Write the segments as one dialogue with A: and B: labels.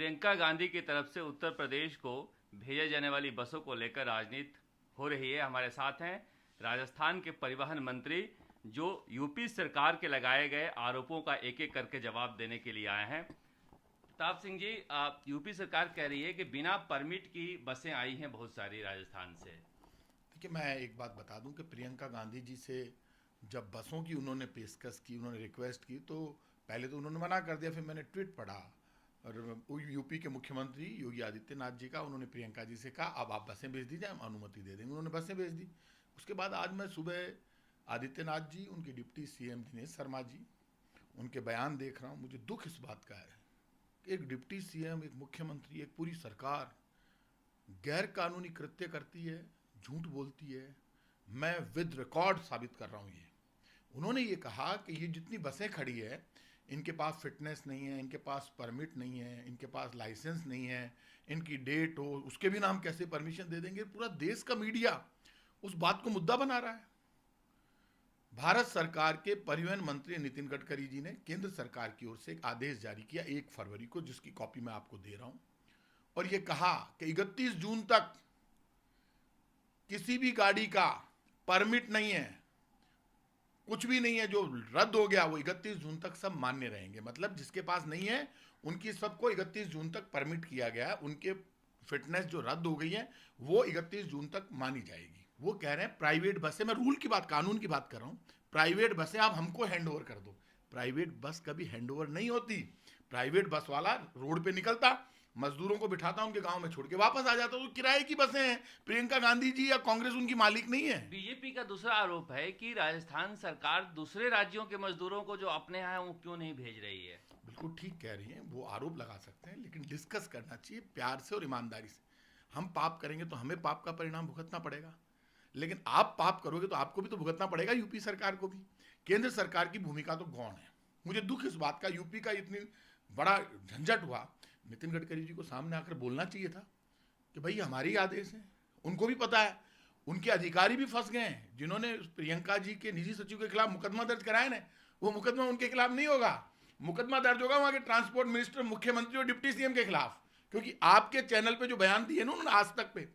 A: प्रियंका गांधी की तरफ से उत्तर प्रदेश को भेजे जाने वाली बसों को लेकर राजनीति हो रही है। हमारे साथ हैं राजस्थान के परिवहन मंत्री, जो यूपी सरकार के लगाए गए आरोपों का एक एक करके जवाब देने के लिए आए हैं। प्रताप सिंह जी, यूपी सरकार कह रही है कि बिना परमिट की बसें आई हैं बहुत सारी राजस्थान से।
B: देखिए, मैं एक बात बता दूं कि प्रियंका गांधी जी से जब बसों की उन्होंने पेशकश की, उन्होंने रिक्वेस्ट की, तो पहले तो उन्होंने मना कर दिया। फिर मैंने ट्वीट पढ़ा और यूपी के मुख्यमंत्री योगी आदित्यनाथ जी का, उन्होंने प्रियंका जी से कहा अब आप बसें भेज दीजिए, हम अनुमति दे देंगे। उन्होंने बसें भेज दी। उसके बाद आज मैं सुबह आदित्यनाथ जी, उनके डिप्टी सीएम दिनेश शर्मा जी, उनके बयान देख रहा हूँ। मुझे दुख इस बात का है कि एक डिप्टी सीएम, एक मुख्यमंत्री, एक पूरी सरकार गैर कानूनी कृत्य करती है, झूठ बोलती है। मैं विद रिकॉर्ड साबित कर रहा हूँ ये। उन्होंने ये कहा कि ये जितनी बसें खड़ी है, इनके पास फिटनेस नहीं है, इनके पास परमिट नहीं है, इनके पास लाइसेंस नहीं है, इनकी डेट हो उसके बिना हम कैसे परमिशन दे देंगे। पूरा देश का मीडिया उस बात को मुद्दा बना रहा है। भारत सरकार के परिवहन मंत्री नितिन गडकरी जी ने केंद्र सरकार की ओर से एक आदेश जारी किया 1 फरवरी को, जिसकी कॉपी मैं आपको दे रहा हूं, और ये कहा कि 31 जून तक किसी भी गाड़ी का परमिट नहीं है, कुछ भी नहीं है, जो रद्द हो गया वो 31 जून तक सब मान्य रहेंगे। मतलब जिसके पास नहीं है उनकी सबको 31 जून तक परमिट किया गया है, उनके फिटनेस जो रद्द हो गई है वो 31 जून तक मानी जाएगी। वो कह रहे हैं प्राइवेट बसें, मैं रूल की बात, कानून की बात कर रहा हूं, प्राइवेट बसें आप हमको हैंड ओवर कर दो। प्राइवेट बस कभी हैंड ओवर नहीं होती। प्राइवेट बस वाला रोड पे निकलता, मजदूरों को बिठाता, उनके गांव में छोड़ के वापस आ जाता। तो किराए की बसें हैं। प्रियंका गांधी जी या कांग्रेस उनकी मालिक नहीं है।
A: बीजेपी का दूसरा आरोप है कि राजस्थान सरकार दूसरे राज्यों के मजदूरों को जो अपने यहाँ हैं वो क्यों नहीं भेज रही है।
B: बिल्कुल ठीक कह रही हैं, वो आरोप लगा सकते हैं, लेकिन डिस्कस करना चाहिए प्यार से और ईमानदारी से। हम पाप करेंगे तो हमें पाप का परिणाम भुगतना पड़ेगा, लेकिन आप पाप करोगे तो आपको भी तो भुगतना पड़ेगा, यूपी सरकार को भी। केंद्र सरकार की भूमिका तो गौण है। मुझे दुख इस बात का, यूपी का इतनी बड़ा झंझट हुआ, नितिन गडकरी जी को सामने आकर बोलना चाहिए था कि भाई हमारे ही आदेश हैं। उनको भी पता है, उनके अधिकारी भी फंस गए हैं। जिन्होंने प्रियंका जी के निजी सचिव के खिलाफ मुकदमा दर्ज कराए ना, वो मुकदमा उनके खिलाफ नहीं होगा। मुकदमा दर्ज होगा वहां के ट्रांसपोर्ट मिनिस्टर, मुख्यमंत्री और डिप्टी सीएम के खिलाफ। क्योंकि आपके चैनल पे जो बयान दिए ना उन्होंने आज तक पे,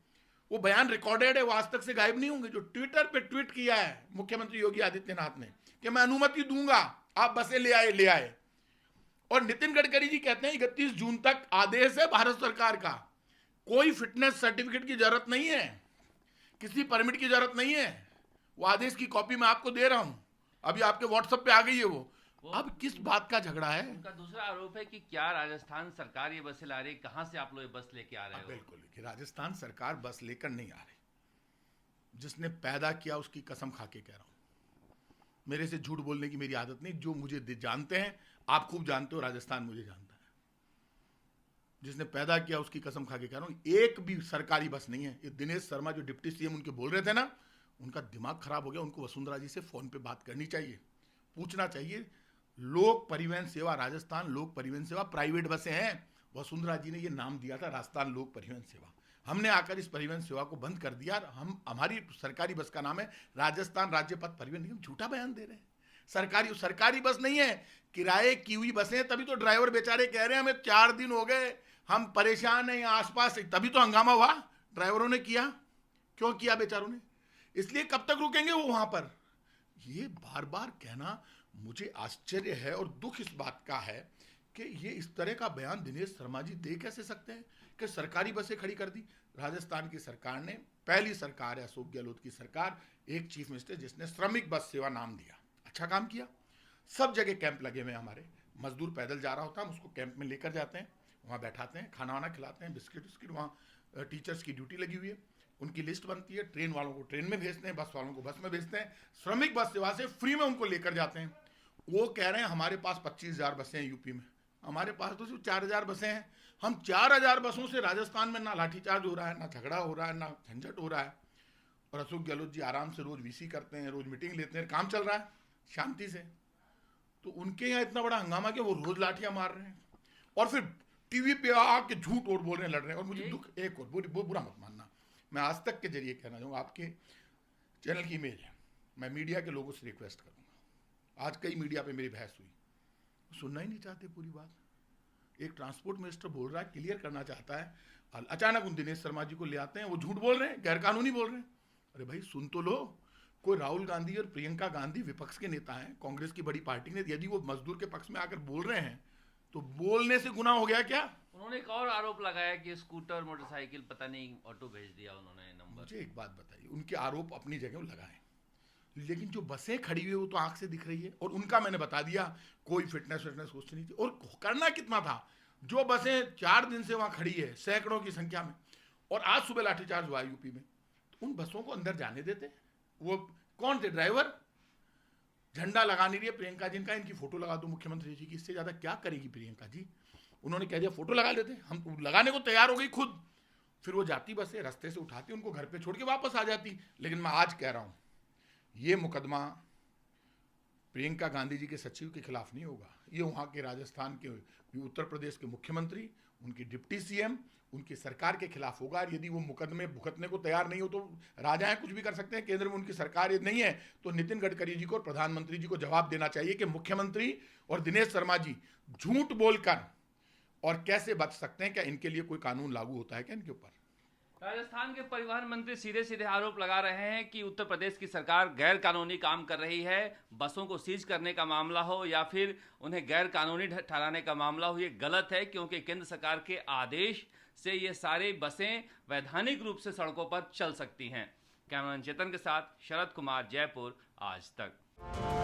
B: वो बयान रिकॉर्डेड है, वो आज तक से गायब नहीं होंगे। जो ट्विटर पे ट्वीट किया है मुख्यमंत्री योगी आदित्यनाथ ने कि मैं अनुमति दूंगा, आप बसें ले आए, और नितिन गडकरी जी कहते हैं 31 जून तक आदेश है भारत सरकार का, कोई फिटनेस सर्टिफिकेट की जरूरत नहीं है, किसी परमिट की जरूरत नहीं है। वो आदेश की कॉपी मैं आपको दे रहा हूं, अभी आपके व्हाट्सएप पे आ गई है वो। अब किस बात का झगड़ा है?
A: उनका दूसरा आरोप है कि क्या राजस्थान सरकार ये बसें ला रही, कहां से आप लोग ये बस लेके आ रहे हो।
B: बिल्कुल, देखिए, राजस्थान सरकार बस लेकर नहीं आ रही। जिसने पैदा किया उसकी कसम खा के कह रहा हूं, मेरे से झूठ बोलने की मेरी आदत नहीं। जो मुझे जानते हैं, आप खूब जानते हो, राजस्थान मुझे जानता है। जिसने पैदा किया उसकी कसम खा के कह रहा हूं, एक भी सरकारी बस नहीं है। ये दिनेश शर्मा जो डिप्टी सीएम उनके बोल रहे थे ना, उनका दिमाग खराब हो गया। उनको वसुंधरा जी से फोन पे बात करनी चाहिए, पूछना चाहिए। लोक परिवहन सेवा राजस्थान लोक परिवहन सेवा प्राइवेट बसें हैं। वसुंधरा जी ने ये नाम दिया था राजस्थान लोक परिवहन सेवा। हमने आकर इस परिवहन सेवा को बंद कर दिया। हमारी सरकारी बस का नाम है राजस्थान राज्य पथ परिवहन निगम। झूठा बयान दे रहे हैं। सरकारी बस नहीं है, किराए की हुई बसें। तभी तो ड्राइवर बेचारे कह रहे हैं हमें 4 दिन हो गए, हम परेशान हैं यहाँ आसपास। तभी तो हंगामा हुआ, ड्राइवरों ने किया। क्यों किया बेचारों ने? इसलिए कब तक रुकेंगे वो वहां पर? ये बार बार कहना मुझे आश्चर्य है, और दुख इस बात का है कि ये इस तरह का बयान दिनेश शर्मा जी दे कैसे सकते हैं कि सरकारी बसें खड़ी कर दी। राजस्थान की सरकार ने, पहली सरकार है अशोक गहलोत की सरकार, एक चीफ मिनिस्टर जिसने श्रमिक बस सेवा नाम दिया। अच्छा काम किया। सब जगह कैंप लगे हुए। हमारे मजदूर पैदल जा रहा होता है, हम उसको कैंप में लेकर जाते हैं, वहाँ बैठाते हैं, खाना वाना खिलाते हैं, बिस्किट विस्किट। वहाँ टीचर्स की ड्यूटी लगी हुई है, उनकी लिस्ट बनती है। ट्रेन वालों को ट्रेन में भेजते हैं, बस वालों को बस में भेजते हैं। श्रमिक बस सेवा से फ्री में उनको लेकर जाते हैं। वो कह रहे हैं हमारे पास 25,000 बसें हैं यूपी में, हमारे पास तो सिर्फ 4,000 बसें हैं। हम 4,000 बसों से राजस्थान में ना लाठीचार्ज हो रहा है, ना झगड़ा हो रहा है, ना झंझट हो रहा है। और अशोक गहलोत जी आराम से रोज वीसी करते हैं, रोज मीटिंग लेते हैं, काम चल रहा है शांति से। तो उनके यहाँ इतना बड़ा हंगामा कि वो रोज लाठियां मार रहे हैं, और फिर टीवी पे आके झूठ और बोल रहे हैं, लड़ रहे हैं। और मुझे दुख, एक और बुरा मत मानना, मैं आज तक के जरिए कहना चाहूँगा, आपके चैनल की इमेज है, मैं मीडिया के लोगों से रिक्वेस्ट करूँगा। आज कई मीडिया पे मेरी बहस हुई, सुनना ही नहीं चाहते पूरी बात। एक ट्रांसपोर्ट मिनिस्टर बोल रहा है, क्लियर करना चाहता है, अचानक उन दिनेश शर्मा जी को ले आते हैं, वो झूठ बोल रहे हैं, गैरकानूनी बोल रहे हैं। अरे भाई सुन तो लो, कोई राहुल गांधी और प्रियंका गांधी विपक्ष के नेता हैं, कांग्रेस की बड़ी पार्टी ने, यदि वो मजदूर के पक्ष में आकर बोल रहे हैं तो बोलने से गुनाह हो गया क्या?
A: उन्होंने एक और आरोप लगाया कि स्कूटर मोटरसाइकिल पता नहीं ऑटो भेज दिया उन्होंने नंबर।
B: मुझे एक बात बताइए, उनके आरोप अपनी जगह लगाएं, लेकिन जो बसें खड़ी हुई वो तो आंख से दिख रही है, और उनका मैंने बता दिया कोई फिटनेस कुछ नहीं थी। और करना कितना था, जो बसें 4 दिन से वहां खड़ी है सैकड़ों की संख्या में, और आज सुबह लाठीचार्ज हुआ यूपी में, तो उन बसों को अंदर जाने देते। वो कौन थे ड्राइवर? झंडा लगा नहीं रही है प्रियंका जी का, इनकी फोटो लगा दो मुख्यमंत्री जी की, इससे ज्यादा क्या करेगी प्रियंका जी? उन्होंने कह दिया फोटो लगा लेते, हम लगाने को तैयार हो गई खुद। फिर वो जाती बसें रास्ते से उठाती, उनको घर पे छोड़ के वापस आ जाती। लेकिन मैं आज कह रहा हूं, ये मुकदमा प्रियंका गांधी जी के सचिव के खिलाफ नहीं होगा, ये वहां के राजस्थान के, उत्तर प्रदेश के मुख्यमंत्री, उनके डिप्टी सीएम, उनकी सरकार के खिलाफ होगा। और यदि वो मुकदमे भुगतने को तैयार नहीं हो तो राजा है, कुछ भी कर सकते हैं। केंद्र में उनकी सरकार यदि नहीं है तो नितिन गडकरी जी को और प्रधानमंत्री जी को जवाब देना चाहिए कि मुख्यमंत्री और दिनेश शर्मा जी झूठ बोलकर और कैसे बच सकते हैं, क्या इनके लिए कोई कानून लागू होता है क्या इनके ऊपर?
A: राजस्थान के परिवहन मंत्री सीधे सीधे आरोप लगा रहे हैं कि उत्तर प्रदेश की सरकार गैर कानूनी काम कर रही है। बसों को सीज करने का मामला हो या फिर उन्हें गैर कानूनी ठहराने का मामला हो, ये गलत है, क्योंकि केंद्र सरकार के आदेश से ये सारी बसें वैधानिक रूप से सड़कों पर चल सकती हैं। कैमरामैन चेतन के साथ शरद कुमार, जयपुर, आज तक।